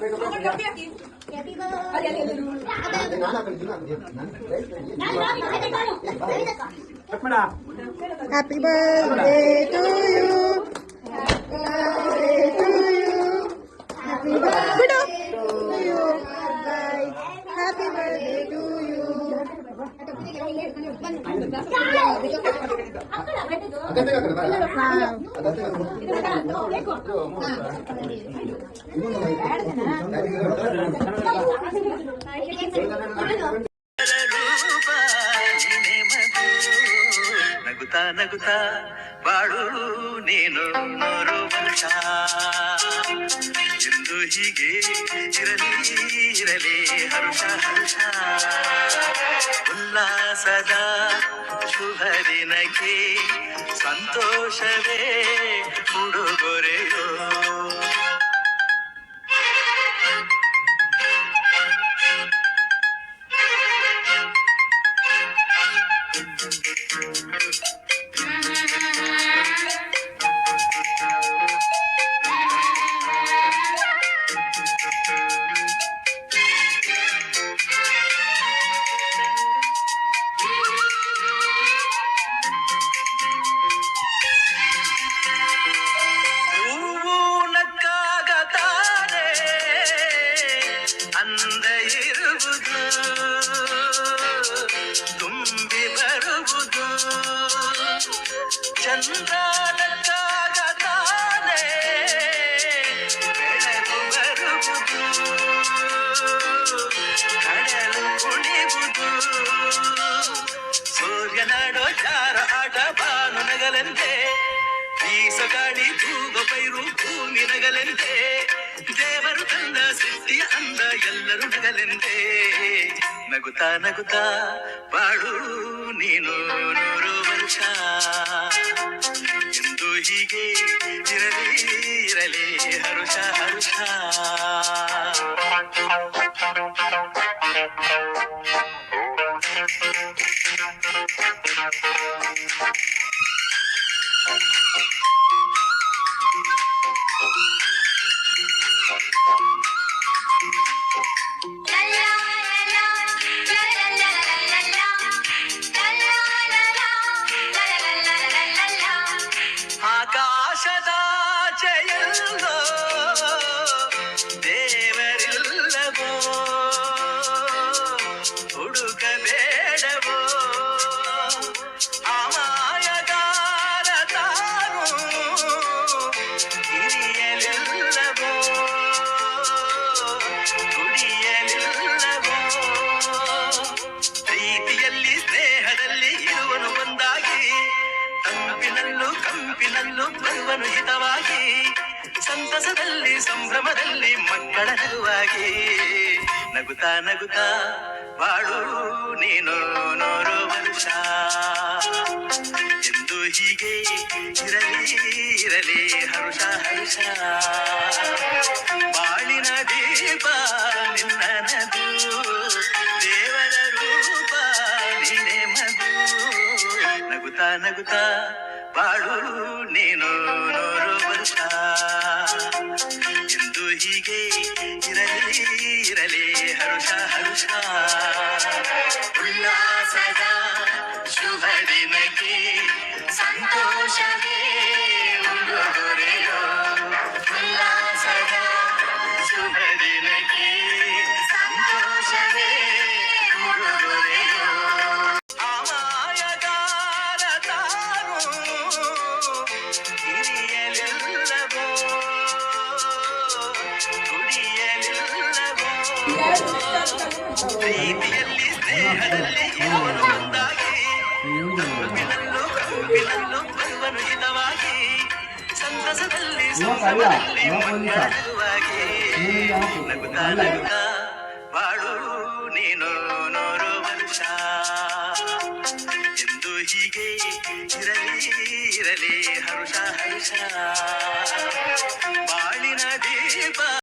Happy birthday to you. Happy birthday to you. Happy birthday to you. ನಗುತ್ತಾ ನಗುತ್ತಾ ಬಾಳು ನೀನು ನೋರು ವರ್ಷ ಎಂದು ಹೀಗೆ ಇರಲಿ ಇರಲಿ ಹರುಷ ಹರುಷ ಉಲ್ಲಾಸದ ಶುಭ ದಿನಕ್ಕೆ ಸಂತೋಷವೇ ಉಡುಗೊರೆಯೋ ಅಂದ ಇರುವುದು ತುಂಬಿ ಬರುವುದು ಚಂದ್ರನಕ್ಕಾಗ ತಾನೇ ಬೆಳಕು ಬರುವುದು ಕಡಲು ಕುಣಿವುದು ಸೂರ್ಯನಾಡೋ ಚಾರ ಆಟ ಬಾನು ನಗಲೆಂದೇ ಬೀಸಗಾಳಿ ತೂಗ ಪೈರು ಭೂಮಿ ನಗಲೆಂದೇ ದೇವರು ತಂದ ಸೃಷ್ಟಿಯ ಅಂದ ಎಲ್ಲರೂ ನಗಲೆಂದೇ ನಗುತ್ತಾ ನಗುತ್ತಾ ಬಾಳು ನೀನು ನೂರು ವರ್ಷ ಎಂದು ಹೀಗೆ ಇರಲಿ ಇರಲಿ ಹರುಷ ಹರುಷ ಆಕಾಶದಾಚೆಯಲ್ಲೋ ದೇವರಿಲ್ಲವೋ ಹುಡುಕಬೇಡವೋ ಅಮಾಯಗಾರ ತಾನು ಹಿರಿಯಲಿಲ್ಲವೋ ಕುಡಿಯಲಿಲ್ಲವೋ ಪ್ರೀತಿಯಲ್ಲಿ ಸ್ನೇಹದಲ್ಲಿ ಇರುವನು ಒಂದಾಗಿ ತಂಪಿನಲ್ಲೂ ಕಂಪಿನಲ್ಲೂ ಬರುವನು ಹಿತವಾಗಿ ಸಂತಸದಲ್ಲಿ ಸಂಭ್ರಮದಲ್ಲಿ ಮಕ್ಕಳ ನಗುವಾಗಿ ನಗುತ್ತಾ ನಗುತ್ತಾ ಬಾಳು ನೀನು ನೂರು ವರ್ಷ ಎಂದು ಹೀಗೆ ಇರಲಿ ಇರಲಿ ಹರುಷ ಹರುಷ ಬಾಳಿನ ದೀಪ ನಿನ್ನ ನಗು ದೇವರ ರೂಪ ನೀನೆ ಮಗು ನಗುತ್ತಾ ನಗುತ್ತಾ ಬಾಳು ನೀನು ನೂರು ವರ್ಷ ಎಂದು ಹೀಗೆ ಇರಲಿ ಇರಲಿ ಹರುಷ ಹರುಷ ಉಲ್ಲಾಸದ ಶುಭ ದಿನಕ್ಕೆ ಸಂತೋಷವೇ ಉಡುಗೊರೆಯೋ ಉಲ್ಲಾಸದ ಶುಭ ದಿನಕ್ಕೆ ಸಂತೋಷವೇ ಉಡುಗೊರೆಯೋ ಅಮಾಯಗಾರ ತಾನು ಹಿರಿಯಲಿಲ್ಲವೋ ಕುಡಿಯಲಿಲ್ಲವೋ ಪ್ರೀತಿಯಲ್ಲಿ ಸ್ನೇಹದಲ್ಲಿ ಇರುವನು ಒಂದಾಗಿ ತಂಪಿನಲ್ಲೂ ಕಂಪಿನಲ್ಲೂ ಬರುವನು ಹಿತವಾಗಿ ಸಂತಸದಲ್ಲಿ ಸಂಭ್ರಮದಲ್ಲಿ ಮಕ್ಕಳ ನಗುವಾಗಿ ನಗುತ್ತಾ ನಗುತ್ತಾ ಬಾಳು ನೀನು ನೂರು ವರ್ಷ ಎಂದು ಹೀಗೆ ಇರಲಿ ಇರಲಿ ಹರುಷ ಹರುಷ ಬಾಳಿನ ದೀಪ